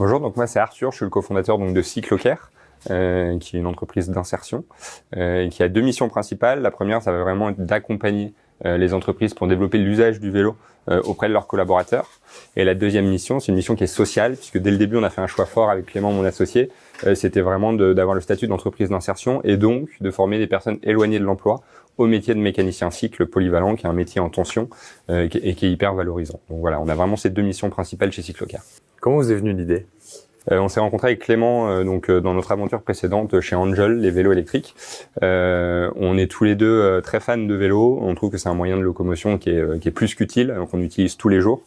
Bonjour, donc moi c'est Arthur, je suis le cofondateur donc de Cyclocare, qui est une entreprise d'insertion, qui a deux missions principales. La première, ça va vraiment être d'accompagner les entreprises pour développer l'usage du vélo auprès de leurs collaborateurs. Et la deuxième mission, c'est une mission qui est sociale, puisque dès le début, on a fait un choix fort avec Clément, mon associé. C'était vraiment d'avoir le statut d'entreprise d'insertion et donc de former des personnes éloignées de l'emploi au métier de mécanicien cycle polyvalent, qui est un métier en tension et qui est hyper valorisant. Donc voilà, on a vraiment ces deux missions principales chez Cyclocare. Comment vous est venue l'idée ? On s'est rencontré avec Clément dans notre aventure précédente chez Angel, les vélos électriques. On est tous les deux très fans de vélo. On trouve que c'est un moyen de locomotion qui est plus qu'utile, qu'on utilise tous les jours.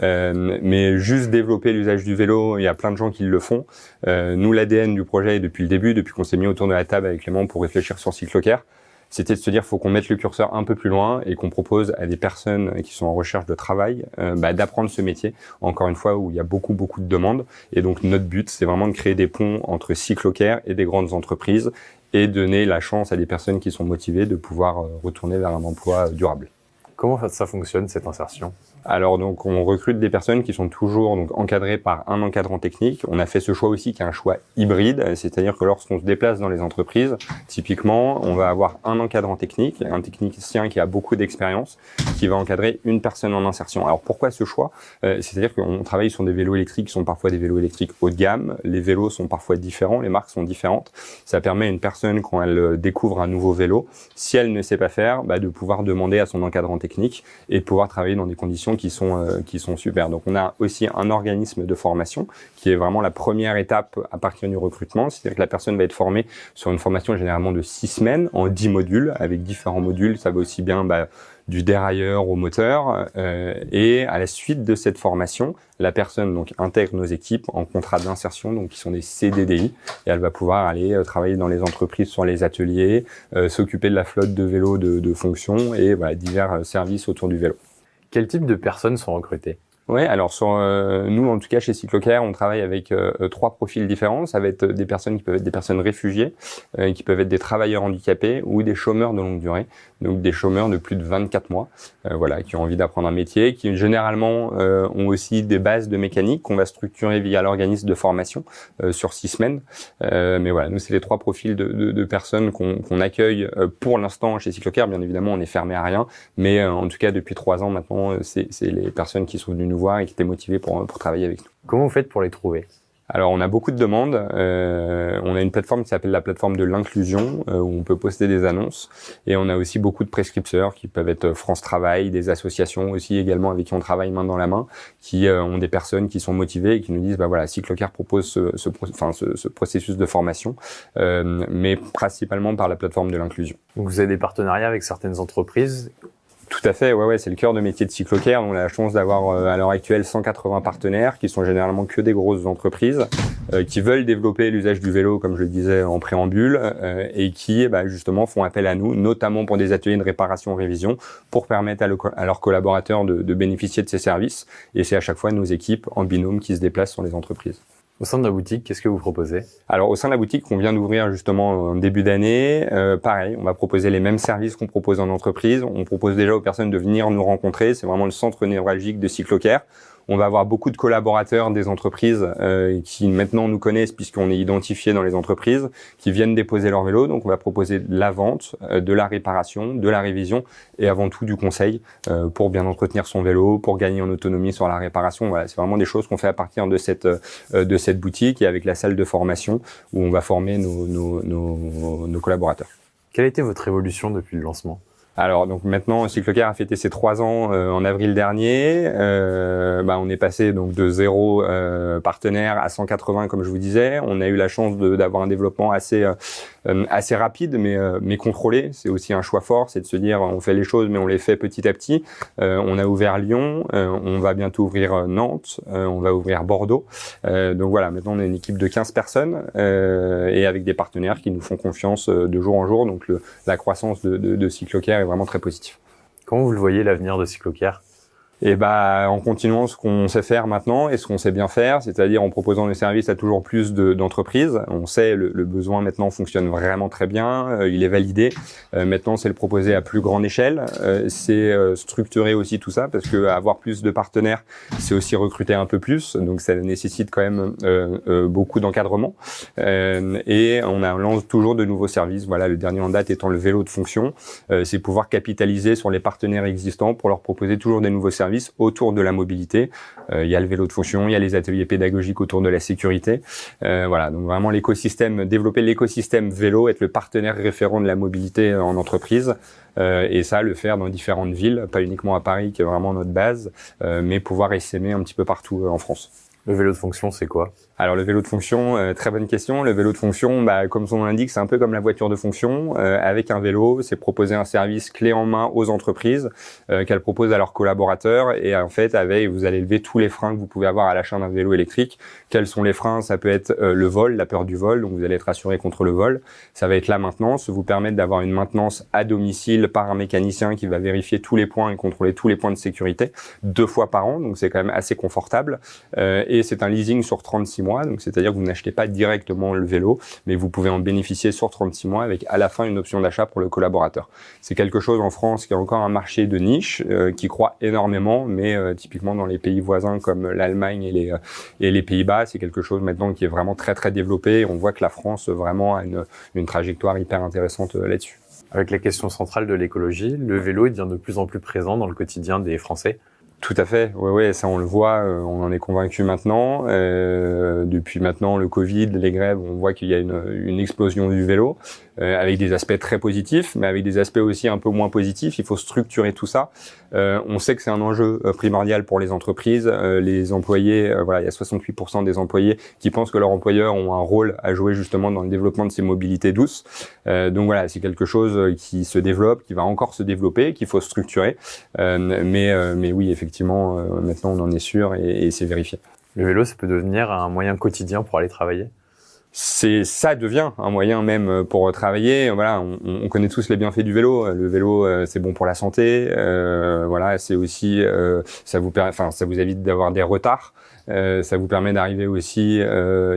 Mais juste développer l'usage du vélo, il y a plein de gens qui le font. Nous, l'ADN du projet, depuis le début, depuis qu'on s'est mis autour de la table avec Clément pour réfléchir sur Cyclocare, c'était de se dire faut qu'on mette le curseur un peu plus loin et qu'on propose à des personnes qui sont en recherche de travail d'apprendre ce métier, encore une fois où il y a beaucoup de demandes. Et donc notre but, c'est vraiment de créer des ponts entre Cyclocare et des grandes entreprises et donner la chance à des personnes qui sont motivées de pouvoir retourner vers un emploi durable. Comment ça fonctionne, cette insertion ? Alors donc on recrute des personnes qui sont toujours donc encadrées par un encadrant technique. On a fait ce choix aussi qui est un choix hybride, c'est-à-dire que lorsqu'on se déplace dans les entreprises, typiquement, on va avoir un encadrant technique, un technicien qui a beaucoup d'expérience, qui va encadrer une personne en insertion. Alors pourquoi ce choix ? C'est-à-dire qu'on travaille sur des vélos électriques qui sont parfois des vélos électriques haut de gamme, les vélos sont parfois différents, les marques sont différentes. Ça permet à une personne, quand elle découvre un nouveau vélo, si elle ne sait pas faire, de pouvoir demander à son encadrant technique et de pouvoir travailler dans des conditions qui sont super. Donc on a aussi un organisme de formation qui est vraiment la première étape à partir du recrutement, c'est-à-dire que la personne va être formée sur une formation généralement de 6 semaines en 10 modules, avec différents modules, ça va aussi bien du dérailleur au moteur, et à la suite de cette formation, la personne donc intègre nos équipes en contrat d'insertion, donc qui sont des CDDI, et elle va pouvoir aller travailler dans les entreprises sur les ateliers, s'occuper de la flotte de vélos de fonction et divers services autour du vélo. Quel type de personnes sont recrutées ? Ouais, alors nous en tout cas chez Cyclocare, on travaille avec 3 profils différents. Ça va être des personnes qui peuvent être des personnes réfugiées, qui peuvent être des travailleurs handicapés ou des chômeurs de longue durée, donc des chômeurs de plus de 24 mois, qui ont envie d'apprendre un métier, qui généralement ont aussi des bases de mécanique qu'on va structurer via l'organisme de formation sur 6 semaines. Mais voilà, nous c'est les 3 profils de personnes qu'on accueille pour l'instant chez Cyclocare. Bien évidemment, on est fermé à rien, mais en tout cas depuis 3 ans maintenant, c'est les personnes qui sont venues nous voir et qui étaient motivés pour travailler avec nous. Comment vous faites pour les trouver ? Alors on a beaucoup de demandes, on a une plateforme qui s'appelle la plateforme de l'inclusion où on peut poster des annonces et on a aussi beaucoup de prescripteurs qui peuvent être France Travail, des associations aussi également avec qui on travaille main dans la main, qui ont des personnes qui sont motivées et qui nous disent Cyclocare propose ce processus de formation, mais principalement par la plateforme de l'inclusion. Donc vous avez des partenariats avec certaines entreprises ? Tout à fait, ouais, c'est le cœur de métier de Cyclocare. On a la chance d'avoir à l'heure actuelle 180 partenaires qui sont généralement que des grosses entreprises qui veulent développer l'usage du vélo, comme je le disais en préambule, et qui justement font appel à nous, notamment pour des ateliers de réparation-révision, pour permettre à leurs collaborateurs de bénéficier de ces services. Et c'est à chaque fois nos équipes en binôme qui se déplacent sur les entreprises. Au sein de la boutique, qu'est-ce que vous proposez ? Alors au sein de la boutique qu'on vient d'ouvrir justement en début d'année, pareil, on va proposer les mêmes services qu'on propose en entreprise. On propose déjà aux personnes de venir nous rencontrer. C'est vraiment le centre névralgique de Cyclocare. On va avoir beaucoup de collaborateurs des entreprises qui maintenant nous connaissent puisqu'on est identifié dans les entreprises, qui viennent déposer leur vélo. Donc on va proposer de la vente, de la réparation, de la révision et avant tout du conseil pour bien entretenir son vélo, pour gagner en autonomie sur la réparation. Voilà, c'est vraiment des choses qu'on fait à partir de cette boutique et avec la salle de formation où on va former nos collaborateurs. Quelle a été votre évolution depuis le lancement ? Alors donc maintenant Cyclocare a fêté ses 3 ans en avril dernier. On est passé donc de 0 partenaire à 180 comme je vous disais. On a eu la chance d'avoir un développement assez rapide mais contrôlé. C'est aussi un choix fort, c'est de se dire on fait les choses mais on les fait petit à petit. On a ouvert Lyon, on va bientôt ouvrir Nantes, on va ouvrir Bordeaux. Donc voilà, maintenant on a une équipe de 15 personnes et avec des partenaires qui nous font confiance de jour en jour. Donc la croissance de Cyclocare est vraiment très positif. Comment vous le voyez l'avenir de Cyclocare ? Et en continuant ce qu'on sait faire maintenant et ce qu'on sait bien faire, c'est-à-dire en proposant des services à toujours plus d'entreprises. On sait le besoin maintenant fonctionne vraiment très bien, il est validé. Maintenant, c'est le proposer à plus grande échelle, c'est structurer aussi tout ça parce que avoir plus de partenaires, c'est aussi recruter un peu plus. Donc ça nécessite quand même beaucoup d'encadrement. Et on lance toujours de nouveaux services. Voilà, le dernier en date étant le vélo de fonction. C'est pouvoir capitaliser sur les partenaires existants pour leur proposer toujours des nouveaux services autour de la mobilité. Il y a le vélo de fonction, il y a les ateliers pédagogiques autour de la sécurité. Voilà, donc vraiment l'écosystème, développer l'écosystème vélo, être le partenaire référent de la mobilité en entreprise. Et ça, le faire dans différentes villes, pas uniquement à Paris qui est vraiment notre base, mais pouvoir essaimer un petit peu partout en France. Le vélo de fonction, c'est quoi? Alors le vélo de fonction, très bonne question. Le vélo de fonction, comme son nom l'indique, c'est un peu comme la voiture de fonction. Avec un vélo, c'est proposer un service clé en main aux entreprises qu'elles proposent à leurs collaborateurs. Et en fait, vous allez lever tous les freins que vous pouvez avoir à l'achat d'un vélo électrique. Quels sont les freins? Ça peut être le vol, la peur du vol. Donc vous allez être assuré contre le vol. Ça va être la maintenance, vous permettre d'avoir une maintenance à domicile par un mécanicien qui va vérifier tous les points et contrôler tous les points de sécurité 2 fois par an. Donc c'est quand même assez confortable. Et c'est un leasing sur 36 mois, donc c'est-à-dire que vous n'achetez pas directement le vélo, mais vous pouvez en bénéficier sur 36 mois avec à la fin une option d'achat pour le collaborateur. C'est quelque chose en France qui est encore un marché de niche, qui croît énormément, mais typiquement dans les pays voisins comme l'Allemagne et les Pays-Bas, c'est quelque chose maintenant qui est vraiment très très développé. On voit que la France vraiment a une trajectoire hyper intéressante là-dessus. Avec la question centrale de l'écologie, le vélo devient de plus en plus présent dans le quotidien des Français. Tout à fait, ouais, ça on le voit, on en est convaincu maintenant. Depuis maintenant le Covid, les grèves, on voit qu'il y a une explosion du vélo, avec des aspects très positifs, mais avec des aspects aussi un peu moins positifs. Il faut structurer tout ça. On sait que c'est un enjeu primordial pour les entreprises, les employés. Voilà, il y a 68% des employés qui pensent que leurs employeurs ont un rôle à jouer justement dans le développement de ces mobilités douces. Donc voilà, c'est quelque chose qui se développe, qui va encore se développer, qu'il faut structurer. Mais oui, effectivement, maintenant on en est sûr et c'est vérifié. Le vélo, ça peut devenir un moyen quotidien pour aller travailler? Ça devient un moyen même pour travailler. Voilà, on connaît tous les bienfaits du vélo. Le vélo, c'est bon pour la santé. Voilà, c'est aussi, ça vous évite d'avoir des retards. Ça vous permet d'arriver aussi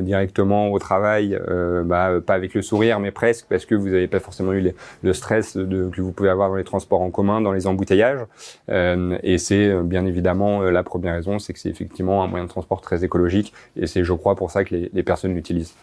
directement au travail, pas avec le sourire, mais presque, parce que vous n'avez pas forcément eu le stress que vous pouvez avoir dans les transports en commun, dans les embouteillages. Et c'est bien évidemment la première raison, c'est que c'est effectivement un moyen de transport très écologique. Et c'est, je crois, pour ça que les personnes l'utilisent.